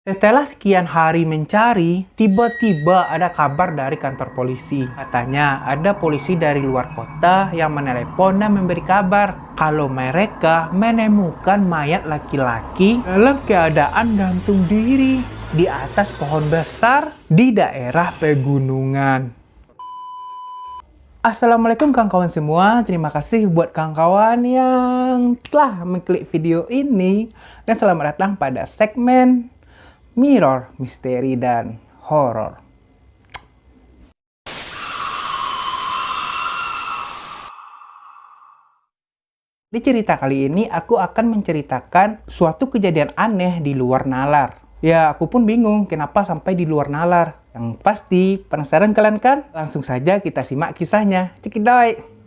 Setelah sekian hari mencari, tiba-tiba ada kabar dari kantor polisi. Katanya ada polisi dari luar kota yang menelepon dan memberi kabar kalau mereka menemukan mayat laki-laki dalam keadaan gantung diri di atas pohon besar di daerah pegunungan. Assalamualaikum kawan-kawan semua, terima kasih buat kawan-kawan yang telah mengklik video ini dan selamat datang pada segmen Mirror, Misteri, dan Horor. Di cerita kali ini, aku akan menceritakan suatu kejadian aneh di luar nalar. Ya, aku pun bingung kenapa sampai di luar nalar. Yang pasti, penasaran kalian kan? Langsung saja kita simak kisahnya. Cekidot!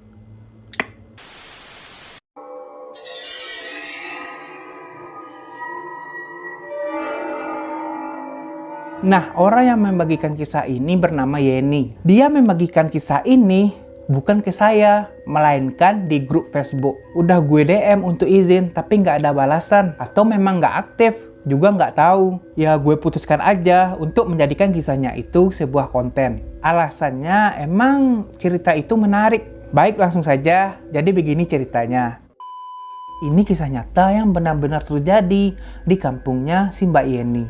Nah, orang yang membagikan kisah ini bernama Yeni. Dia membagikan kisah ini bukan ke saya, melainkan di grup Facebook. Udah gue DM untuk izin, tapi nggak ada balasan. Atau memang nggak aktif, juga nggak tahu. Ya, gue putuskan aja untuk menjadikan kisahnya itu sebuah konten. Alasannya emang cerita itu menarik. Baik, langsung saja. Jadi begini ceritanya. Ini kisah nyata yang benar-benar terjadi di kampungnya si Mbak Yeni.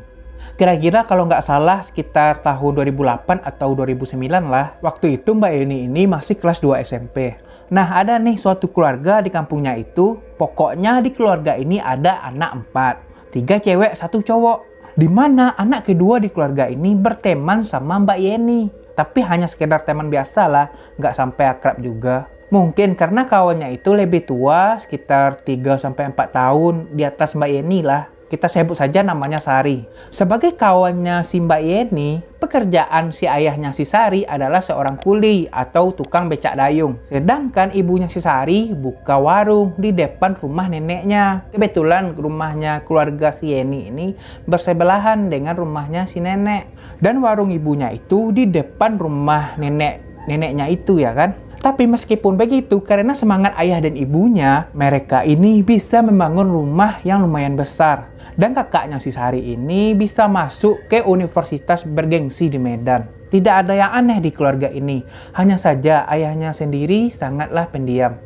Kira-kira kalau nggak salah sekitar tahun 2008 atau 2009 lah. Waktu itu Mbak Yeni ini masih kelas 2 SMP. Nah, ada nih suatu keluarga di kampungnya itu. Pokoknya di keluarga ini ada anak 4. 3 cewek, 1 cowok. Dimana anak kedua di keluarga ini berteman sama Mbak Yeni. Tapi hanya sekedar teman biasa lah, nggak sampai akrab juga. Mungkin karena kawannya itu lebih tua, sekitar 3-4 tahun di atas Mbak Yeni lah. Kita sebut saja namanya Sari. Sebagai kawannya si Mbak Yeni, pekerjaan si ayahnya si Sari adalah seorang kuli atau tukang becak dayung. Sedangkan ibunya si Sari buka warung di depan rumah neneknya. Kebetulan rumahnya keluarga si Yeni ini bersebelahan dengan rumahnya si nenek. Dan warung ibunya itu di depan rumah neneknya itu ya kan. Tapi meskipun begitu, karena semangat ayah dan ibunya, mereka ini bisa membangun rumah yang lumayan besar. Dan kakaknya si Sari ini bisa masuk ke universitas bergengsi di Medan. Tidak ada yang aneh di keluarga ini. Hanya saja ayahnya sendiri sangatlah pendiam.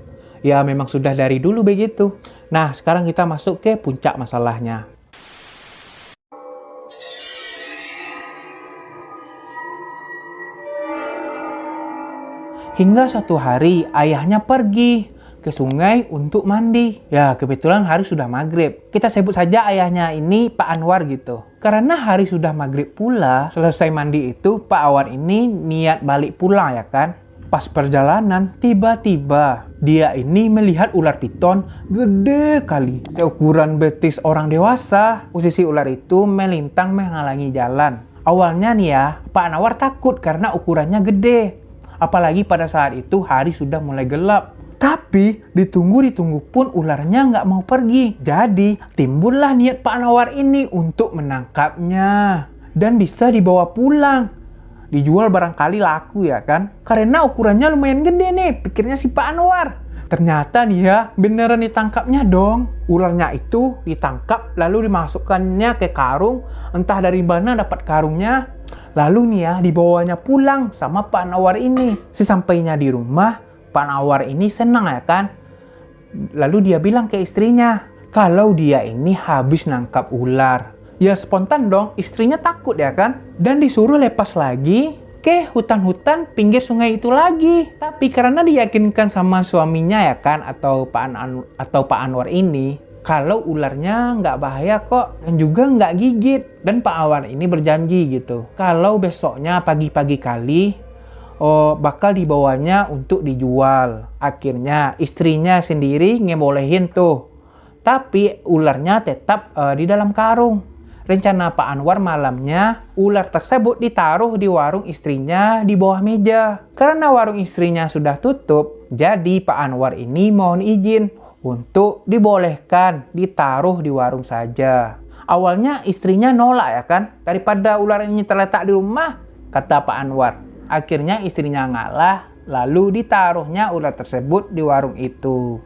Ya memang sudah dari dulu begitu. Nah sekarang kita masuk ke puncak masalahnya. Hingga suatu hari ayahnya pergi ke sungai untuk mandi. Ya, kebetulan hari sudah maghrib. Kita sebut saja ayahnya ini Pak Anwar gitu. Karena hari sudah maghrib pula, selesai mandi itu Pak Anwar ini niat balik pulang ya kan. Pas perjalanan, tiba-tiba dia ini melihat ular piton gede kali. Seukuran betis orang dewasa. Posisi ular itu melintang menghalangi jalan. Awalnya nih ya, Pak Anwar takut karena ukurannya gede. Apalagi pada saat itu hari sudah mulai gelap. Tapi ditunggu pun ularnya nggak mau pergi. Jadi timbullah niat Pak Anwar ini untuk menangkapnya. Dan bisa dibawa pulang. Dijual barangkali laku ya kan. Karena ukurannya lumayan gede nih, pikirnya si Pak Anwar. Ternyata nih ya, beneran ditangkapnya dong. Ularnya itu ditangkap lalu dimasukkannya ke karung. Entah dari mana dapat karungnya. Lalu nih ya, dibawanya pulang sama Pak Anwar ini. Sesampainya di rumah, Pak Anwar ini senang ya kan. Lalu dia bilang ke istrinya, kalau dia ini habis nangkap ular. Ya spontan dong, istrinya takut ya kan. Dan disuruh lepas lagi ke hutan-hutan pinggir sungai itu lagi. Tapi karena diyakinkan sama suaminya ya kan, atau Pak Anwar ini, kalau ularnya nggak bahaya kok, dan juga nggak gigit. Dan Pak Anwar ini berjanji gitu, kalau besoknya pagi-pagi kali, bakal dibawanya untuk dijual. Akhirnya istrinya sendiri ngebolehin tuh. Tapi ularnya tetap di dalam karung. Rencana Pak Anwar malamnya, ular tersebut ditaruh di warung istrinya di bawah meja. Karena warung istrinya sudah tutup, jadi Pak Anwar ini mohon izin untuk dibolehkan ditaruh di warung saja. Awalnya istrinya nolak ya kan. Daripada ular ini terletak di rumah, kata Pak Anwar. Akhirnya istrinya ngalah, lalu ditaruhnya ular tersebut di warung itu.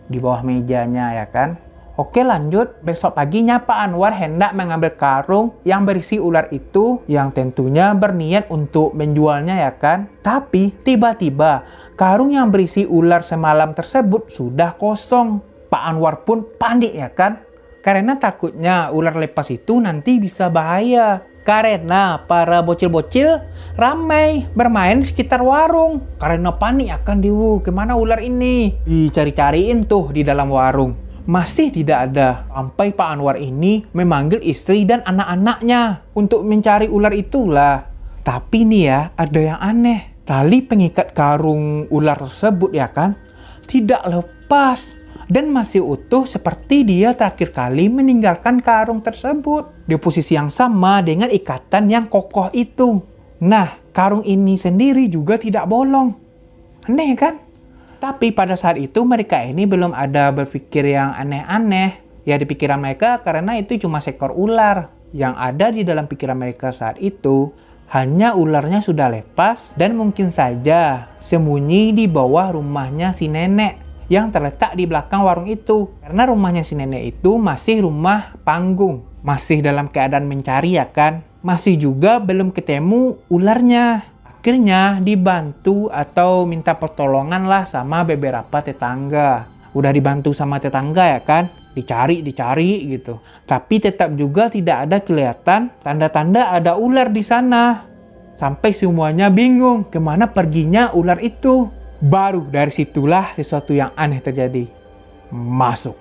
Di bawah mejanya ya kan. Oke lanjut, besok paginya Pak Anwar hendak mengambil karung yang berisi ular itu, yang tentunya berniat untuk menjualnya ya kan. Tapi tiba-tiba karung yang berisi ular semalam tersebut sudah kosong. Pak Anwar pun panik ya kan. Karena takutnya ular lepas itu nanti bisa bahaya. Karena para bocil-bocil ramai bermain di sekitar warung. Karena panik akan kemana ular ini? Dicari-cariin tuh di dalam warung. Masih tidak ada. Sampai Pak Anwar ini memanggil istri dan anak-anaknya untuk mencari ular itulah. Tapi nih ya, ada yang aneh. Tali pengikat karung ular tersebut ya kan, tidak lepas. Dan masih utuh seperti dia terakhir kali meninggalkan karung tersebut. Di posisi yang sama dengan ikatan yang kokoh itu. Nah, karung ini sendiri juga tidak bolong. Aneh kan? Tapi pada saat itu mereka ini belum ada berpikir yang aneh-aneh. Ya di pikiran mereka karena itu cuma seekor ular. Yang ada di dalam pikiran mereka saat itu hanya ularnya sudah lepas dan mungkin saja sembunyi di bawah rumahnya si nenek yang terletak di belakang warung itu. Karena rumahnya si nenek itu masih rumah panggung. Masih dalam keadaan mencari ya kan. Masih juga belum ketemu ularnya. Akhirnya dibantu atau minta pertolongan lah sama beberapa tetangga. Udah dibantu sama tetangga ya kan, dicari gitu. Tapi tetap juga tidak ada kelihatan tanda-tanda ada ular di sana. Sampai semuanya bingung kemana perginya ular itu. Baru dari situlah sesuatu yang aneh terjadi. Masuk.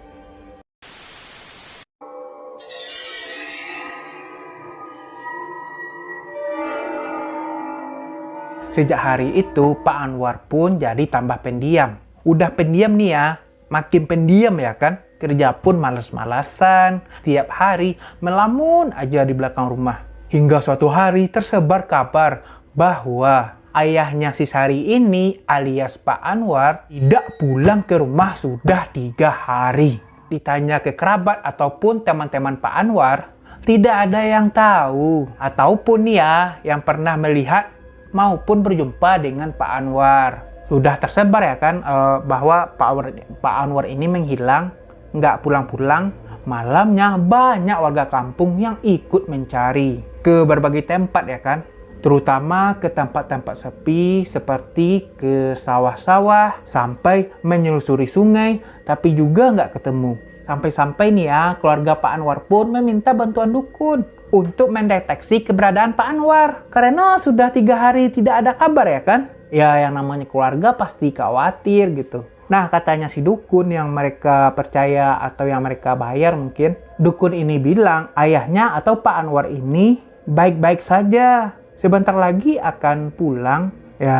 Sejak hari itu, Pak Anwar pun jadi tambah pendiam. Udah pendiam nih ya, makin pendiam ya kan. Kerja pun malas-malasan, tiap hari melamun aja di belakang rumah. Hingga suatu hari tersebar kabar bahwa ayahnya si Sari ini alias Pak Anwar tidak pulang ke rumah sudah 3 hari. Ditanya ke kerabat ataupun teman-teman Pak Anwar, tidak ada yang tahu. Ataupun ya, yang pernah melihat maupun berjumpa dengan Pak Anwar. Sudah tersebar ya kan bahwa Pak Anwar ini menghilang, nggak pulang-pulang. Malamnya banyak warga kampung yang ikut mencari ke berbagai tempat ya kan. Terutama ke tempat-tempat sepi seperti ke sawah-sawah sampai menyelusuri sungai tapi juga nggak ketemu. Sampai-sampai nih ya keluarga Pak Anwar pun meminta bantuan dukun untuk mendeteksi keberadaan Pak Anwar. Karena sudah 3 hari tidak ada kabar ya kan. Ya yang namanya keluarga pasti khawatir gitu. Nah katanya si dukun yang mereka percaya atau yang mereka bayar mungkin. Dukun ini bilang ayahnya atau Pak Anwar ini baik-baik saja. Sebentar lagi akan pulang. Ya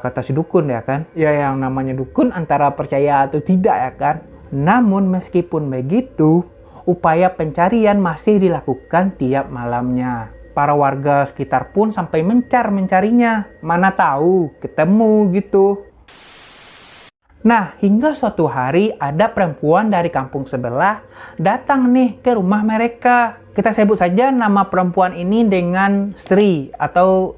kata si dukun ya kan. Ya yang namanya dukun antara percaya atau tidak ya kan. Namun meskipun begitu, upaya pencarian masih dilakukan tiap malamnya. Para warga sekitar pun sampai mencarinya. Mana tahu ketemu gitu. Nah, hingga suatu hari ada perempuan dari kampung sebelah datang nih ke rumah mereka. Kita sebut saja nama perempuan ini dengan Sri atau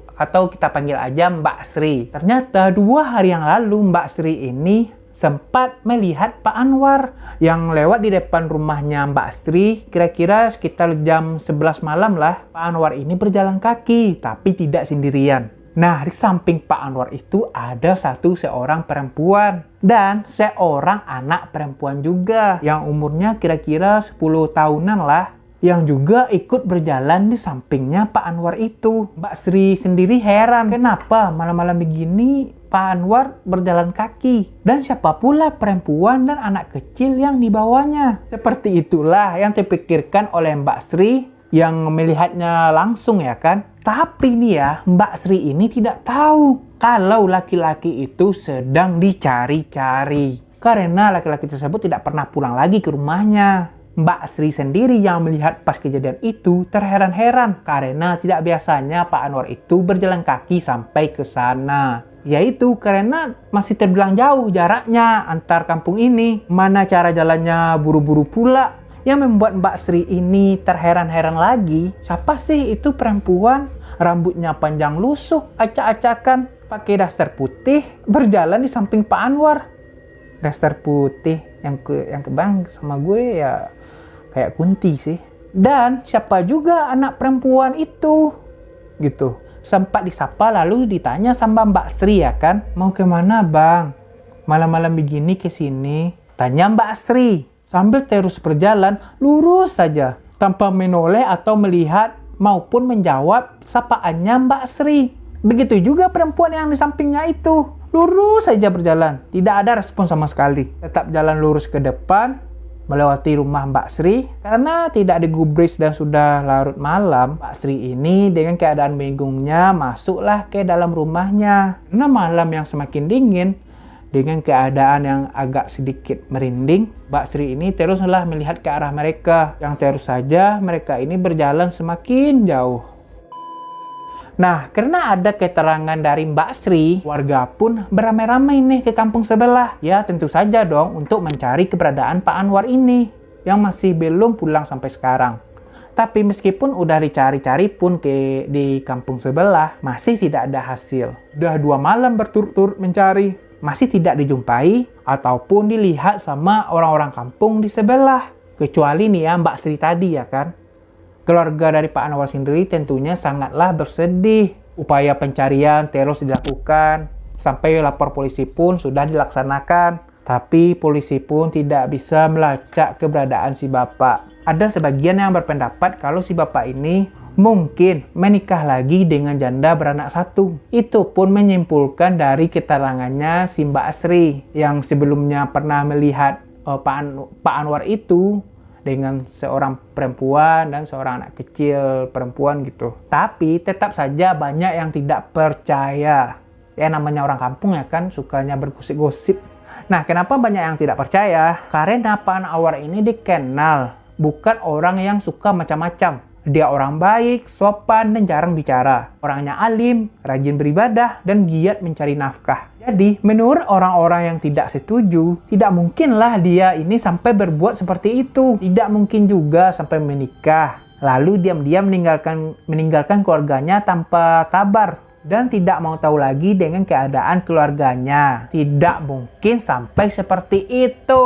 kita panggil aja Mbak Sri. Ternyata 2 hari yang lalu Mbak Sri ini sempat melihat Pak Anwar yang lewat di depan rumahnya Mbak Sri. Kira-kira sekitar jam 11 malam lah. Pak Anwar ini berjalan kaki, tapi tidak sendirian. Nah, di samping Pak Anwar itu ada seorang perempuan. Dan seorang anak perempuan juga. Yang umurnya kira-kira 10 tahunan lah. Yang juga ikut berjalan di sampingnya Pak Anwar itu. Mbak Sri sendiri heran. Kenapa malam-malam begini Pak Anwar berjalan kaki? Dan siapa pula perempuan dan anak kecil yang dibawanya? Seperti itulah yang dipikirkan oleh Mbak Sri yang melihatnya langsung ya kan. Tapi nih ya, Mbak Sri ini tidak tahu kalau laki-laki itu sedang dicari-cari. Karena laki-laki tersebut tidak pernah pulang lagi ke rumahnya. Mbak Sri sendiri yang melihat pas kejadian itu terheran-heran karena tidak biasanya Pak Anwar itu berjalan kaki sampai ke sana. Yaitu karena masih terbilang jauh jaraknya antar kampung ini. Mana cara jalannya buru-buru pula. Yang membuat Mbak Sri ini terheran-heran lagi, siapa sih itu perempuan? Rambutnya panjang lusuh, acak-acakan, pakai daster putih, berjalan di samping Pak Anwar. Daster putih yang kebang sama gue ya kayak Kunti sih. Dan siapa juga anak perempuan itu? Gitu. Sempat disapa lalu ditanya sama Mbak Sri ya kan. Mau kemana bang? Malam-malam begini ke sini. Tanya Mbak Sri. Sambil terus berjalan lurus saja. Tanpa menoleh atau melihat maupun menjawab sapaannya Mbak Sri. Begitu juga perempuan yang di sampingnya itu. Lurus saja berjalan. Tidak ada respon sama sekali. Tetap jalan lurus ke depan. Melewati rumah Mbak Sri. Karena tidak digubris dan sudah larut malam, Mbak Sri ini dengan keadaan bingungnya masuklah ke dalam rumahnya. Karena malam yang semakin dingin, dengan keadaan yang agak sedikit merinding, Mbak Sri ini teruslah melihat ke arah mereka. Yang terus saja mereka ini berjalan semakin jauh. Nah, karena ada keterangan dari Mbak Sri, warga pun beramai-ramai nih ke kampung sebelah. Ya, tentu saja dong untuk mencari keberadaan Pak Anwar ini yang masih belum pulang sampai sekarang. Tapi meskipun udah dicari-cari pun di kampung sebelah, masih tidak ada hasil. Udah 2 malam berturut-turut mencari, masih tidak dijumpai ataupun dilihat sama orang-orang kampung di sebelah. Kecuali nih ya Mbak Sri tadi ya kan. Keluarga dari Pak Anwar sendiri tentunya sangatlah bersedih. Upaya pencarian terus dilakukan. Sampai lapor polisi pun sudah dilaksanakan. Tapi polisi pun tidak bisa melacak keberadaan si bapak. Ada sebagian yang berpendapat kalau si bapak ini mungkin menikah lagi dengan janda beranak 1. Itu pun menyimpulkan dari keterangannya si Mbak Sri. Yang sebelumnya pernah melihat Pak Anwar itu dengan seorang perempuan dan seorang anak kecil perempuan gitu. Tapi tetap saja banyak yang tidak percaya. Ya namanya orang kampung ya kan, sukanya bergosip-gosip. Nah, kenapa banyak yang tidak percaya? Karena Pak Anwar ini dikenal bukan orang yang suka macam-macam. Dia orang baik, sopan, dan jarang bicara. Orangnya alim, rajin beribadah, dan giat mencari nafkah. Jadi, menurut orang-orang yang tidak setuju, tidak mungkinlah dia ini sampai berbuat seperti itu. Tidak mungkin juga sampai menikah. Lalu diam-diam meninggalkan keluarganya tanpa kabar. Dan tidak mau tahu lagi dengan keadaan keluarganya. Tidak mungkin sampai seperti itu.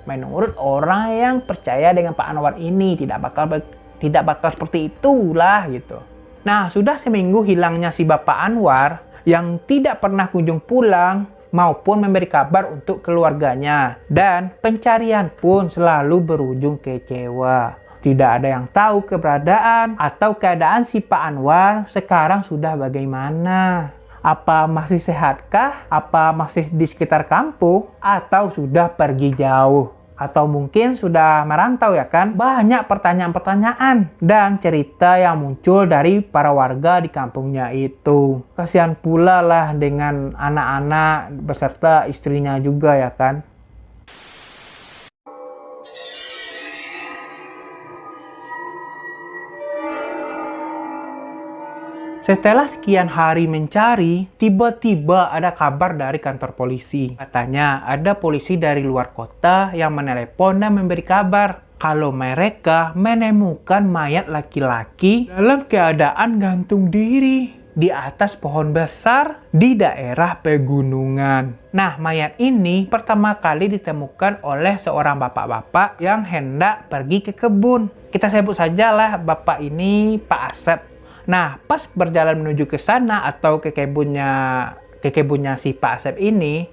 Menurut orang yang percaya dengan Pak Anwar ini, tidak bakal seperti itulah gitu. Nah, sudah seminggu hilangnya si Bapak Anwar yang tidak pernah kunjung pulang maupun memberi kabar untuk keluarganya. Dan pencarian pun selalu berujung kecewa. Tidak ada yang tahu keberadaan atau keadaan si Pak Anwar sekarang sudah bagaimana. Apa masih sehatkah? Apa masih di sekitar kampung? Atau sudah pergi jauh? Atau mungkin sudah merantau ya kan? Banyak pertanyaan-pertanyaan dan cerita yang muncul dari para warga di kampungnya itu. Kasihan pula lah dengan anak-anak beserta istrinya juga ya kan? Setelah sekian hari mencari, tiba-tiba ada kabar dari kantor polisi. Katanya ada polisi dari luar kota yang menelepon dan memberi kabar kalau mereka menemukan mayat laki-laki dalam keadaan gantung diri di atas pohon besar di daerah pegunungan. Nah, mayat ini pertama kali ditemukan oleh seorang bapak-bapak yang hendak pergi ke kebun. Kita sebut sajalah bapak ini Pak Asep. Nah, pas berjalan menuju ke sana atau ke kebunnya si Pak Asep ini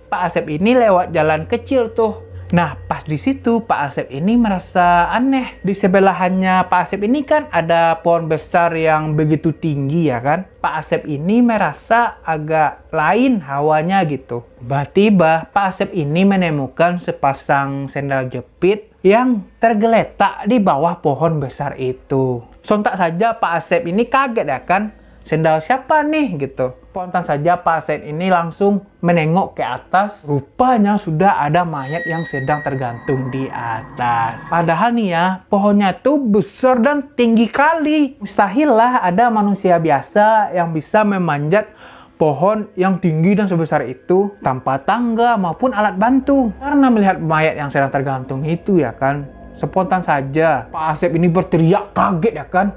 lewat jalan kecil tuh. Nah, pas di situ Pak Asep ini merasa aneh. Di sebelahannya Pak Asep ini kan ada pohon besar yang begitu tinggi ya kan. Pak Asep ini merasa agak lain hawanya gitu. Tiba-tiba Pak Asep ini menemukan sepasang sendal jepit yang tergeletak di bawah pohon besar itu. Sontak saja Pak Asep ini kaget ya kan. Sendal siapa nih gitu. Spontan saja Pak Asep ini langsung menengok ke atas. Rupanya sudah ada mayat yang sedang tergantung di atas. Padahal nih ya, pohonnya tuh besar dan tinggi kali. Mustahil lah ada manusia biasa yang bisa memanjat pohon yang tinggi dan sebesar itu tanpa tangga maupun alat bantu. Karena melihat mayat yang sedang tergantung itu ya kan, spontan saja Pak Asep ini berteriak kaget ya kan.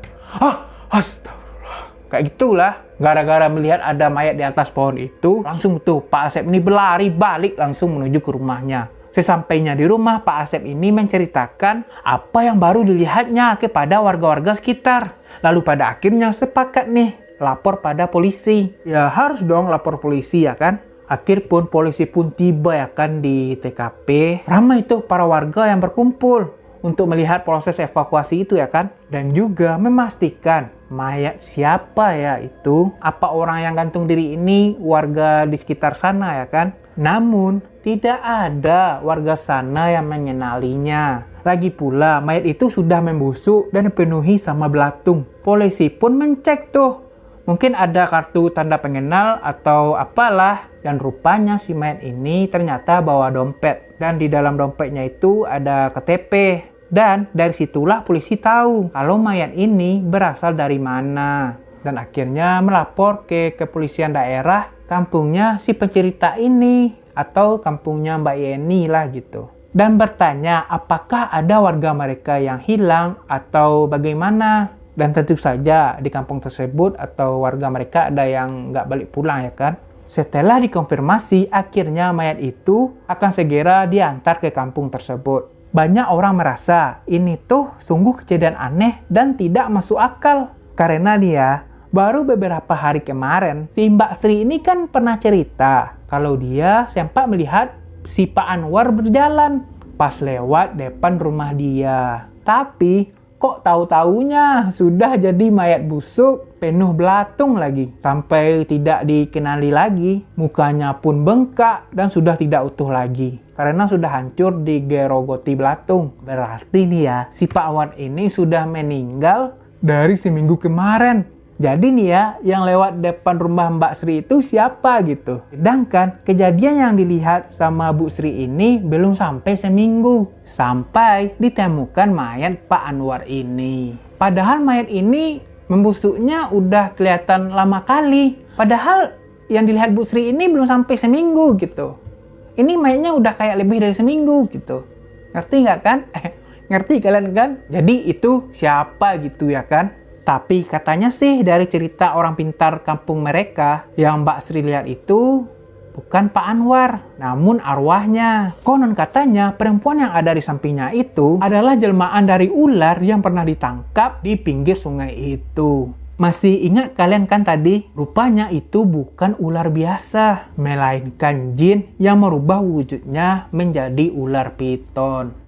Astagfirullah. Kayak gitulah. Gara-gara melihat ada mayat di atas pohon itu, langsung tuh Pak Asep ini berlari balik langsung menuju ke rumahnya. Sesampainya di rumah, Pak Asep ini menceritakan apa yang baru dilihatnya kepada warga-warga sekitar. Lalu pada akhirnya sepakat nih, lapor pada polisi. Ya harus dong lapor polisi ya kan. Akhir pun polisi pun tiba ya kan di TKP. Ramai tuh para warga yang berkumpul untuk melihat proses evakuasi itu ya kan. Dan juga memastikan mayat siapa ya itu. Apa orang yang gantung diri ini warga di sekitar sana ya kan. Namun tidak ada warga sana yang mengenalinya. Lagi pula mayat itu sudah membusuk dan dipenuhi sama belatung. Polisi pun mencek tuh. Mungkin ada kartu tanda pengenal atau apalah. Dan rupanya si mayat ini ternyata bawa dompet. Dan di dalam dompetnya itu ada KTP. Dan dari situlah polisi tahu kalau mayat ini berasal dari mana. Dan akhirnya melapor ke kepolisian daerah kampungnya si pencerita ini. Atau kampungnya Mbak Yeni lah gitu. Dan bertanya apakah ada warga mereka yang hilang atau bagaimana. Dan tentu saja di kampung tersebut atau warga mereka ada yang nggak balik pulang ya kan. Setelah dikonfirmasi, akhirnya mayat itu akan segera diantar ke kampung tersebut. Banyak orang merasa ini tuh sungguh kejadian aneh dan tidak masuk akal. Karena dia baru beberapa hari kemarin, si Mbak Sri ini kan pernah cerita kalau dia sempat melihat si Pak Anwar berjalan pas lewat depan rumah dia. Tapi kok tahu-taunya sudah jadi mayat busuk, penuh belatung lagi. Sampai tidak dikenali lagi, mukanya pun bengkak dan sudah tidak utuh lagi. Karena sudah hancur digerogoti belatung. Berarti nih ya, si Pak Anwar ini sudah meninggal dari seminggu kemarin. Jadi nih ya, yang lewat depan rumah Mbak Sri itu siapa gitu. Sedangkan kejadian yang dilihat sama Bu Sri ini belum sampai seminggu. Sampai ditemukan mayat Pak Anwar ini. Padahal mayat ini membusuknya udah kelihatan lama kali. Padahal yang dilihat Bu Sri ini belum sampai seminggu gitu. Ini mayatnya udah kayak lebih dari seminggu gitu. Ngerti nggak kan? Ngerti kalian kan? Jadi itu siapa gitu ya kan? Tapi katanya sih dari cerita orang pintar kampung mereka, yang Mbak Sri lihat itu bukan Pak Anwar, namun arwahnya. Konon katanya perempuan yang ada di sampingnya itu adalah jelmaan dari ular yang pernah ditangkap di pinggir sungai itu. Masih ingat kalian kan tadi? Rupanya itu bukan ular biasa, melainkan jin yang merubah wujudnya menjadi ular piton.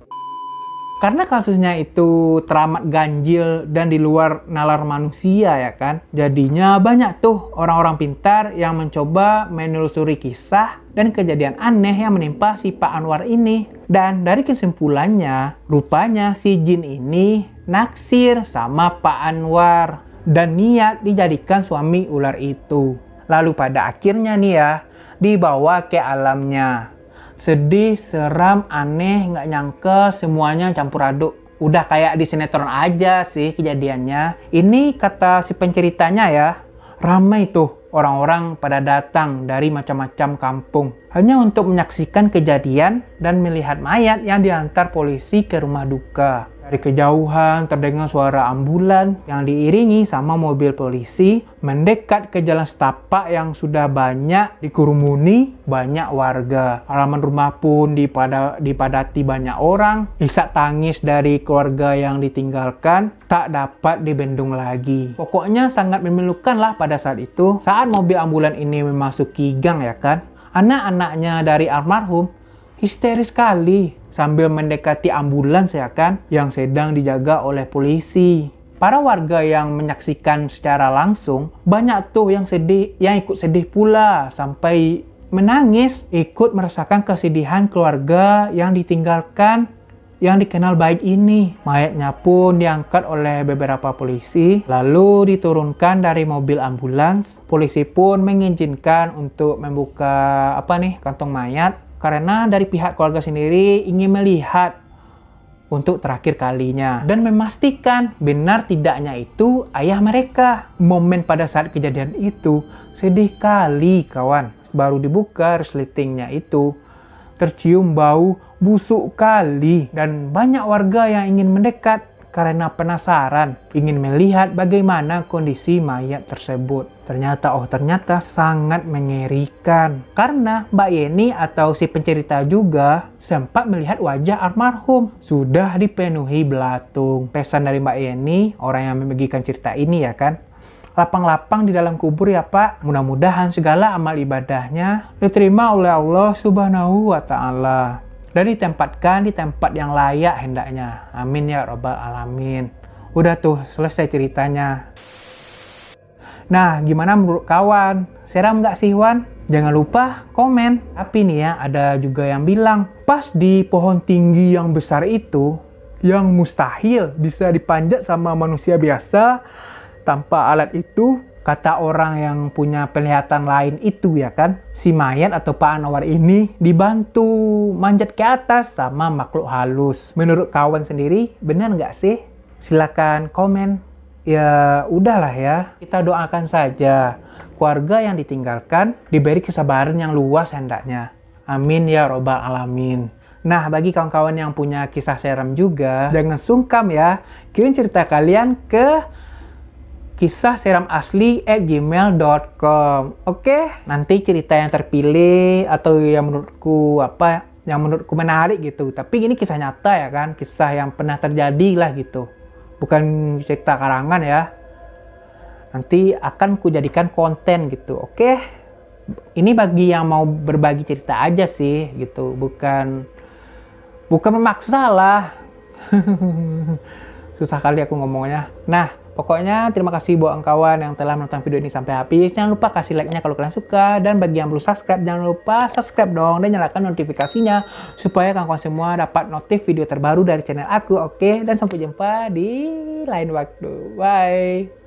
Karena kasusnya itu teramat ganjil dan di luar nalar manusia ya kan. Jadinya banyak tuh orang-orang pintar yang mencoba menelusuri kisah dan kejadian aneh yang menimpa si Pak Anwar ini. Dan dari kesimpulannya, rupanya si jin ini naksir sama Pak Anwar dan niat dijadikan suami ular itu. Lalu pada akhirnya nih ya, dibawa ke alamnya. Sedih, seram, aneh, nggak nyangka semuanya campur aduk. Udah kayak di sinetron aja sih kejadiannya. Ini kata si penceritanya ya, ramai tuh orang-orang pada datang dari macam-macam kampung. Hanya untuk menyaksikan kejadian dan melihat mayat yang diantar polisi ke rumah duka. Dari kejauhan terdengar suara ambulan yang diiringi sama mobil polisi mendekat ke jalan setapak yang sudah banyak dikerumuni banyak warga. Halaman rumah pun dipadati banyak orang. Isak tangis dari keluarga yang ditinggalkan tak dapat dibendung lagi. Pokoknya sangat memilukan lah pada saat itu. Saat mobil ambulan ini memasuki gang ya kan, anak-anaknya dari almarhum histeris sekali sambil mendekati ambulans ya kan, yang sedang dijaga oleh polisi. Para warga yang menyaksikan secara langsung, banyak tuh yang sedih, yang ikut sedih pula, sampai menangis, ikut merasakan kesedihan keluarga yang ditinggalkan, yang dikenal baik ini. Mayatnya pun diangkat oleh beberapa polisi, lalu diturunkan dari mobil ambulans. Polisi pun mengizinkan untuk membuka kantong mayat, karena dari pihak keluarga sendiri ingin melihat untuk terakhir kalinya dan memastikan benar tidaknya itu ayah mereka. Momen pada saat kejadian itu sedih kali kawan. Baru dibuka resletingnya itu tercium bau busuk kali dan banyak warga yang ingin mendekat karena penasaran, ingin melihat bagaimana kondisi mayat tersebut. Ternyata sangat mengerikan. Karena Mbak Yeni atau si pencerita juga sempat melihat wajah almarhum sudah dipenuhi belatung. Pesan dari Mbak Yeni, orang yang membagikan cerita ini ya kan, lapang-lapang di dalam kubur ya Pak. Mudah-mudahan segala amal ibadahnya diterima oleh Allah Subhanahu wa Ta'ala dan ditempatkan di tempat yang layak hendaknya. Amin ya Rabbal Alamin. Udah tuh, selesai ceritanya. Nah, gimana menurut kawan? Seram nggak sih, Wan? Jangan lupa komen. Tapi nih ya, ada juga yang bilang, pas di pohon tinggi yang besar itu, yang mustahil bisa dipanjat sama manusia biasa, tanpa alat itu, kata orang yang punya penglihatan lain itu ya kan, si mayat atau Pak Anwar ini dibantu manjat ke atas sama makhluk halus. Menurut kawan sendiri, benar nggak sih? Silakan komen. Ya udahlah ya, kita doakan saja keluarga yang ditinggalkan diberi kesabaran yang luas hendaknya. Amin ya Rabbal Alamin. Nah, bagi kawan-kawan yang punya kisah seram juga, jangan sungkan ya, kirim cerita kalian ke kisah seram asli@gmail.com. Oke, nanti cerita yang terpilih atau yang menurutku menarik gitu. Tapi ini kisah nyata ya kan, kisah yang pernah terjadi lah gitu. Bukan cerita karangan ya. Nanti akan kujadikan konten gitu. Oke. Ini bagi yang mau berbagi cerita aja sih gitu, bukan memaksa lah. Susah kali aku ngomongnya. Nah, pokoknya terima kasih buat kawan yang telah menonton video ini sampai habis. Jangan lupa kasih like-nya kalau kalian suka. Dan bagi yang belum subscribe, jangan lupa subscribe dong. Dan nyalakan notifikasinya supaya kawan-kawan semua dapat notif video terbaru dari channel aku. Oke, dan sampai jumpa di lain waktu. Bye.